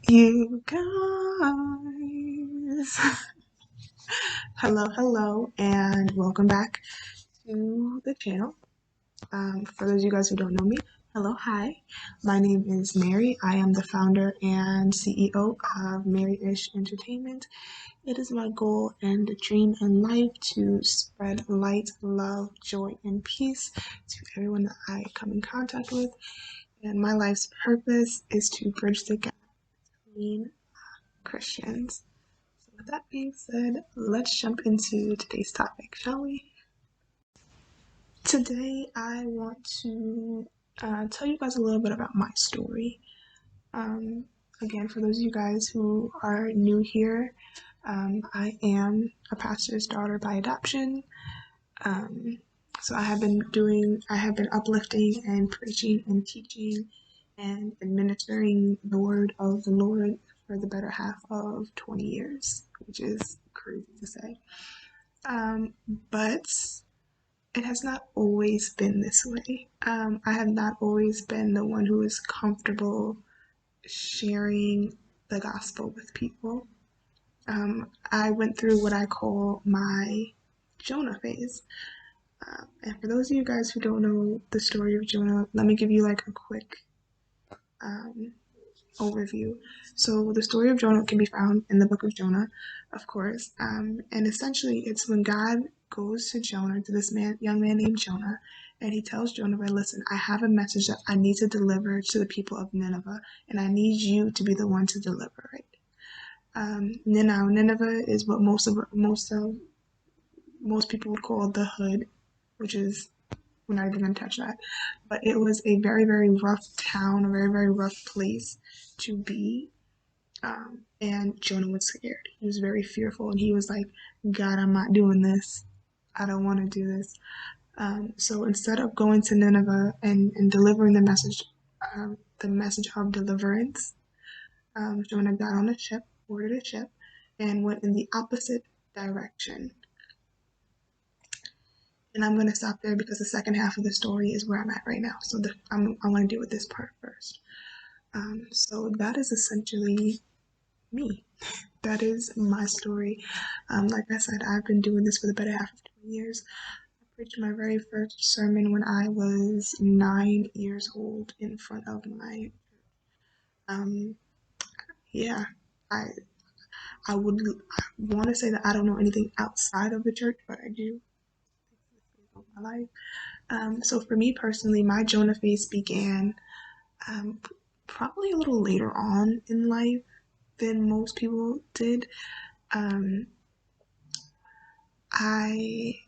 You guys. Hello, and welcome back to the channel. For those of you guys who don't know me, hello, hi. My name is Mary. I am the founder and CEO of Mary-ish Entertainment. It is my goal and dream in life to spread light, love, joy, and peace to everyone that I come in contact with. And my life's purpose is to bridge the gap between Christians. So with that being said, let's jump into today's topic, shall we? Today, I want to tell you guys a little bit about my story. Um, Again, for those of you guys who are new here, I am a pastor's daughter by adoption. Um, so I have been uplifting and preaching and teaching and administering the word of the Lord for the better half of 20 years, which is crazy to say. Um, but it has not always been this way. I have not always been the one who is comfortable sharing the gospel with people. I went through what I call my Jonah phase. And for those of you guys who don't know the story of Jonah, let me give you like a quick um, overview. So the story of Jonah can be found in the book of Jonah, of course. And essentially, it's when God goes to Jonah, to this young man named Jonah, and he tells Jonah, listen, I have a message that I need to deliver to the people of Nineveh, and I need you to be the one to deliver it. Nineveh is what most people would call the hood, which is, we're not even going to touch that. But it was a very, very rough town, a very, very rough place to be. And Jonah was scared. He was very fearful, and he was like, God, I'm not doing this. I don't want to do this. So instead of going to Nineveh and delivering the message of deliverance, Jonah got on a ship, boarded a ship, and went in the opposite direction. And I'm going to stop there because the second half of the story is where I'm at right now. So I want to deal with this part first. So that is essentially me. That is my story. Like I said, I've been doing this for the better half of 20 years. I preached my very first sermon when I was 9 years old in front of my, um, yeah, I, I would want to say that I don't know anything outside of the church, but I do. My life. So for me personally, my Jonah phase began um, probably a little later on in life than most people did. Um, I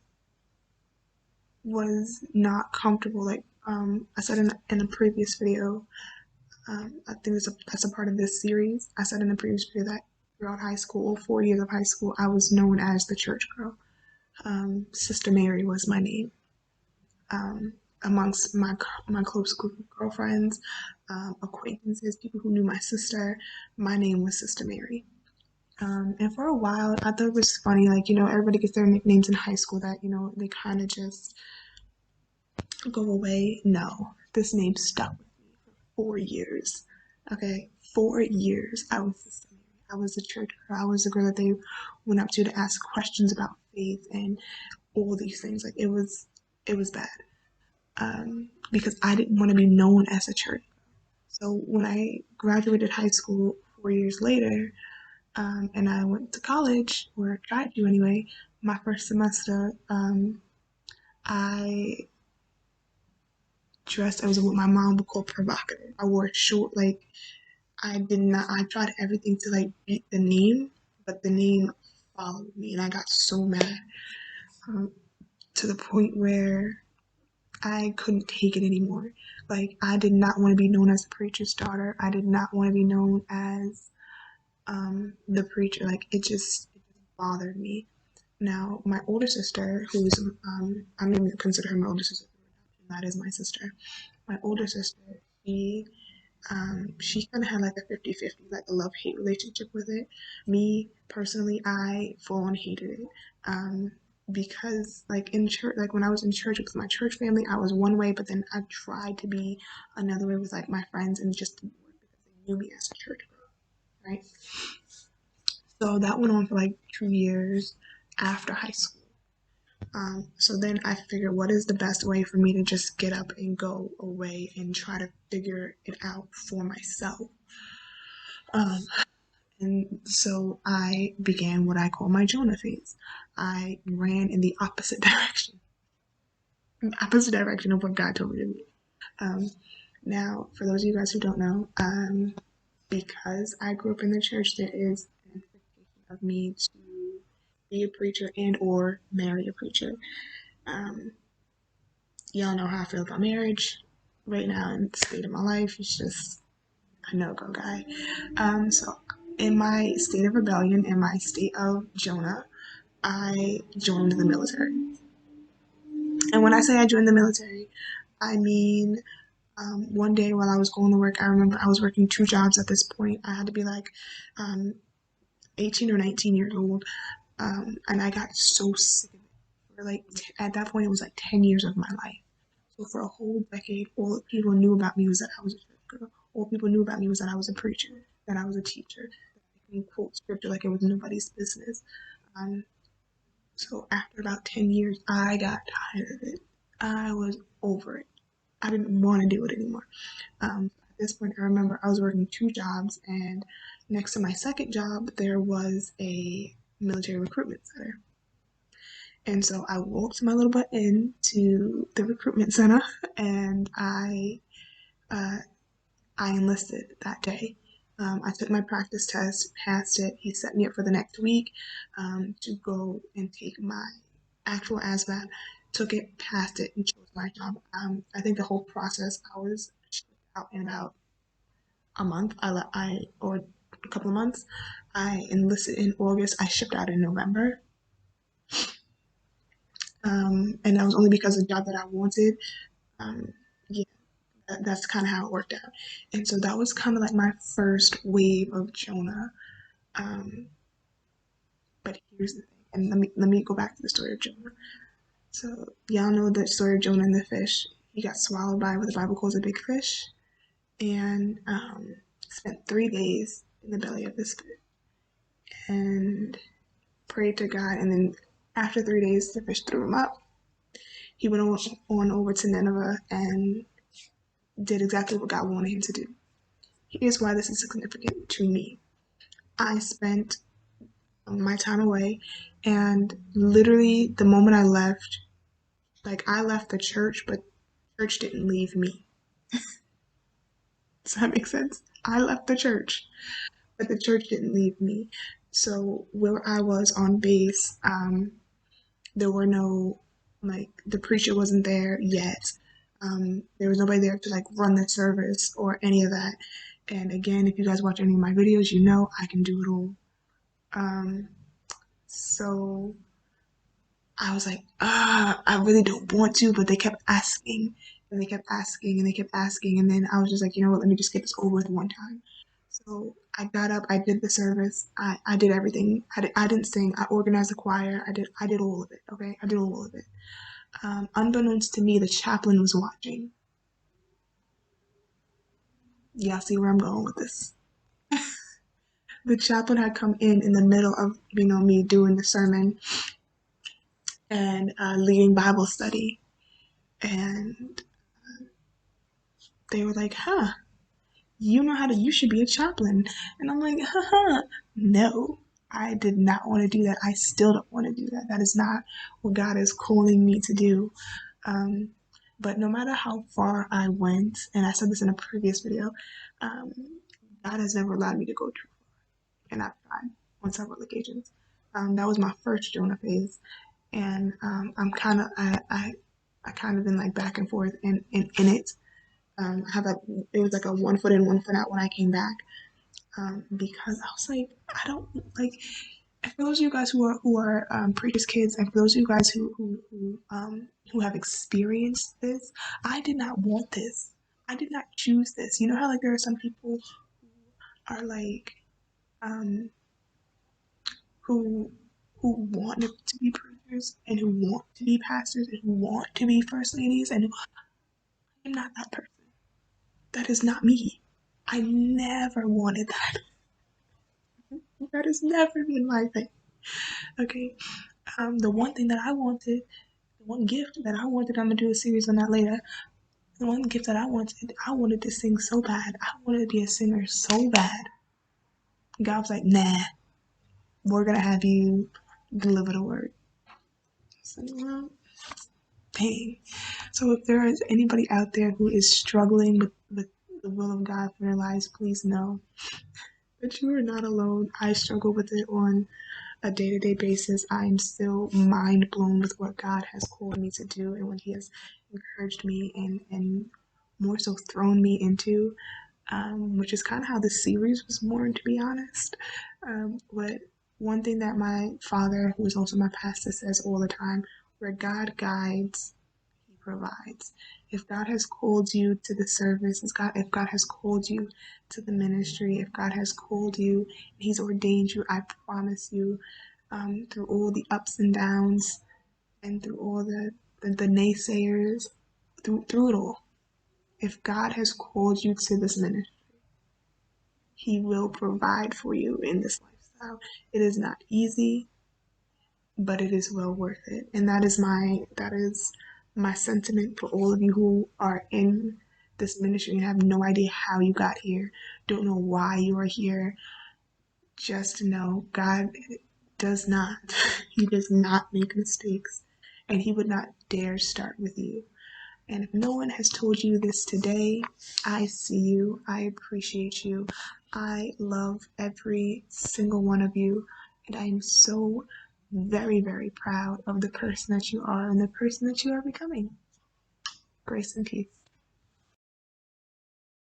was not comfortable. Like I said in a previous video, I think that's a part of this series. I said in the previous video that throughout high school, 4 years of high school, I was known as the church girl. Sister Mary was my name. Amongst my close group of girlfriends, acquaintances, people who knew my sister, my name was Sister Mary. And for a while, I thought it was funny, like, everybody gets their nicknames in high school that, they kind of just go away. No, this name stuck with me for 4 years. Okay, 4 years. I was Sister Mary. I was the church girl. I was the girl that they went up to ask questions about faith and all these things. Like, it was bad. Because I didn't want to be known as a church. So when I graduated high school 4 years later, and I went to college, or tried to anyway, my first semester, I dressed as what my mom would call provocative. I wore short, like, I tried everything to, like, beat the name, but the name followed me, and I got so mad, um, to the point where I couldn't take it anymore. Like, I did not want to be known as the preacher's daughter. I did not want to be known as the preacher. Like, it just bothered me. Now, my older sister, who's, I'm going to consider her my older sister, that is my sister. My older sister, she, she kind of had like a 50-50, like a love-hate relationship with it. Me, personally, I full on hated it. Um, because like in church, like when I was in church with my church family, I was one way, but then I tried to be another way with like my friends, and it just didn't work because they knew me as a church girl. right? So that went on for like 2 years after high school. So then I figured, what is the best way for me to just get up and go away and try to figure it out for myself? Um, and so I began what I call my Jonah phase. I ran in the opposite direction of what God told me to do. Um, Now, for those of you guys who don't know, because I grew up in the church, there is an expectation of me to be a preacher and or marry a preacher. Um, y'all know how I feel about marriage right now in the state of my life. It's just a no-go, guy. So in my state of rebellion, in my state of Jonah, I joined the military. And when I say I joined the military, I mean one day while I was going to work, I remember I was working two jobs at this point. I had to be like um, 18 or 19 years old. And I got so sick of it. For like, at that point, it was like 10 years of my life. So for a whole decade, all people knew about me was that I was a church girl. All people knew about me was that I was a preacher, that I was a teacher, that I can quote scripture like it was nobody's business. Um, so after about 10 years, I got tired of it. I was over it. I didn't want to do it anymore. At this point, I remember I was working two jobs, and next to my second job, there was a military recruitment center. And so I walked my little butt into the recruitment center, and uh, I enlisted that day. I took my practice test, passed it. He set me up for the next week to go and take my actual ASVAB. Took it, passed it, and chose my job. I think the whole process I was out in about a month. I or a couple of months. I enlisted in August. I shipped out in November. And that was only because of the job that I wanted. Um, yeah, that's kind of how it worked out. And so that was kind of like my first wave of Jonah. Um, but here's the thing, and let me go back to the story of Jonah. So y'all know the story of Jonah and the fish. He got swallowed by what the Bible calls a big fish, and spent 3 days in the belly of this fish, and prayed to God. And then after 3 days, the fish threw him up. He went on over to Nineveh and did exactly what God wanted him to do. Here's why this is significant to me. I spent my time away, and literally the moment I left, like I left the church, but church didn't leave me. Does that make sense? I left the church, but the church didn't leave me. So where I was on base, there were no, like, the preacher wasn't there yet. There was nobody there to like run the service or any of that. And again, if you guys watch any of my videos, you know I can do it all. Um, so I was like, I really don't want to, but they kept asking and they kept asking and they kept asking. And then I was just like, you know what, let me just get this over with one time. So I got up, I did the service, I did everything. I didn't sing, I organized the choir, I did all of it, okay? I did all of it. Unbeknownst to me, the chaplain was watching. Y'all see where I'm going with this. The chaplain had come in the middle of, me doing the sermon and leading Bible study. And they were like, huh, you should be a chaplain. And I'm like, haha, no, I did not want to do that. I still don't want to do that. That is not what God is calling me to do. Um, but no matter how far I went, and I said this in a previous video, um, God has never allowed me to go too far. And I've tried on several occasions. That was my first Jonah phase. And I'm kind of, I kind of been like back and forth in it. I have like it was like a 1 foot in, 1 foot out when I came back, because I was like, I don't like. And for those of you guys who are preachers' kids, and for those of you guys who have experienced this, I did not want this. I did not choose this. You know how like there are some people who are like um, who who want to be preachers and who want to be pastors and who want to be first ladies, and I'm not that person. That is not me. I never wanted that. That has never been my thing. Okay. The one thing that I wanted, the one gift that I wanted, I'm gonna do a series on that later. The one gift that I wanted to sing so bad. I wanted to be a singer so bad. God was like, nah, we're gonna have you deliver the word. So, dang. So if there is anybody out there who is struggling with the will of God for their lives, please know that you are not alone. I struggle with it on a day-to-day basis. I'm still mind blown with what God has called me to do and what He has encouraged me and more so thrown me into, which is kind of how this series was born, to be honest. But one thing that my father, who is also my pastor, says all the time: where God guides, He provides. If God has called you to the service, if God has called you to the ministry, if God has called you, He's ordained you, I promise you, through all the ups and downs and through all the naysayers, through it all, if God has called you to this ministry, He will provide for you in this lifestyle. It is not easy, but it is well worth it. And that is my sentiment for all of you who are in this ministry and have no idea how you got here, don't know why you are here. Just know God does not, He does not make mistakes, and He would not dare start with you. And if no one has told you this today, I see you. I appreciate you. I love every single one of you. And I am so very, very proud of the person that you are and the person that you are becoming. Grace and peace.